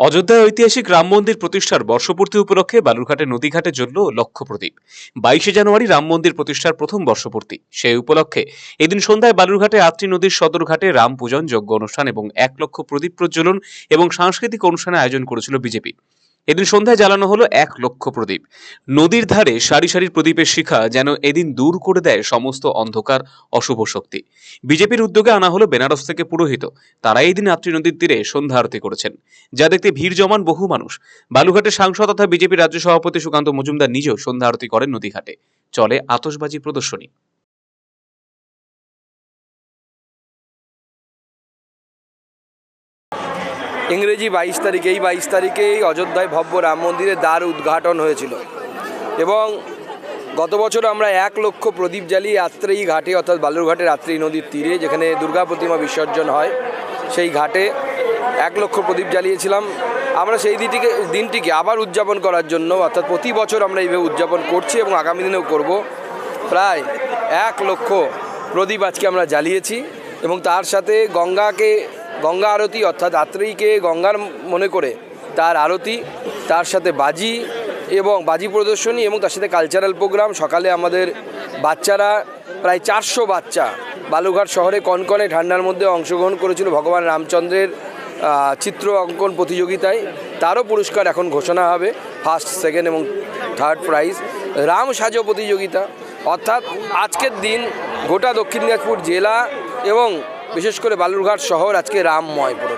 অযোধ্যায় ঐতিহাসিক রাম মন্দির প্রতিষ্ঠার বর্ষপূর্তি উপলক্ষে বালুরঘাটে নদীঘাটে জ্বলল লক্ষ্য প্রদীপ। 22শে জানুয়ারি রাম মন্দির প্রতিষ্ঠার প্রথম বর্ষপূর্তি। সেই উপলক্ষে এদিন সন্ধ্যায় বালুরঘাটে আত্রি নদীর সদর ঘাটে রাম পূজন, যজ্ঞ অনুষ্ঠান এবং 1 লক্ষ প্রদীপ প্রজ্বলন এবং সাংস্কৃতিক অনুষ্ঠানের আয়োজন করেছিল বিজেপি। এদিন সন্ধ্যায় জ্বালানো হলো 1 লক্ষ প্রদীপ। নদীর ধারে সারি সারি প্রদীপের শিখা যেন এদিন দূর করে দেয় সমস্ত অন্ধকার, অশুভ শক্তি। বিজেপির উদ্যোগে আনা হলো বেনারস থেকে পুরোহিত। তারা এই দিন আত্রি নদীর তীরে সন্ধ্যা আরতি করেছেন, যা দেখতে ভিড় জমান বহু মানুষ। বালুঘাটের সাংসদ তথা বিজেপি রাজ্য সভাপতি সুকান্ত মজুমদার নিজেও সন্ধ্যা আরতি করেন নদীঘাটে। চলে আতশবাজি প্রদর্শনী। ইংরেজি 22 তারিখে এই 22 তারিখেই অযোধ্যায় ভব্য রাম মন্দিরের দ্বার উদ্ঘাটন হয়েছিল এবং গত বছর আমরা 1 লক্ষ প্রদীপ জ্বালিয়ে আত্রেই ঘাটে অর্থাৎ বালুরঘাটের আত্রেই নদীর তীরে যেখানে দুর্গা প্রতিমা বিসর্জন হয় সেই ঘাটে 1 লক্ষ প্রদীপ জ্বালিয়েছিলাম। আমরা সেই দিনটিকে আবার উদযাপন করার জন্য অর্থাৎ প্রতি বছর আমরা এইভাবে উদযাপন করছি এবং আগামী দিনেও করব। প্রায় 1 লক্ষ প্রদীপ আজকে আমরা জ্বালিয়েছি এবং তার সাথে গঙ্গা আরতি অর্থাৎ আত্রেয়ীকে গঙ্গার মনে করে তার আরতি, তার সাথে বাজি এবং বাজি প্রদর্শনী এবং তার সাথে কালচারাল প্রোগ্রাম। সকালে আমাদের বাচ্চারা প্রায় 400 বাচ্চা বালুরঘাট শহরে কনকনে ঠান্ডার মধ্যে অংশগ্রহণ করেছিল ভগবান রামচন্দ্রের চিত্র অঙ্কন প্রতিযোগিতায়। তারও পুরস্কার এখন ঘোষণা হবে, ফার্স্ট, সেকেন্ড এবং থার্ড প্রাইজ। রাম সাজো প্রতিযোগিতা, অর্থাৎ আজকের দিন গোটা দক্ষিণ দিনাজপুর জেলা এবং বিশেষ করে বালুরঘাট শহর আজকে রামময় পুরো।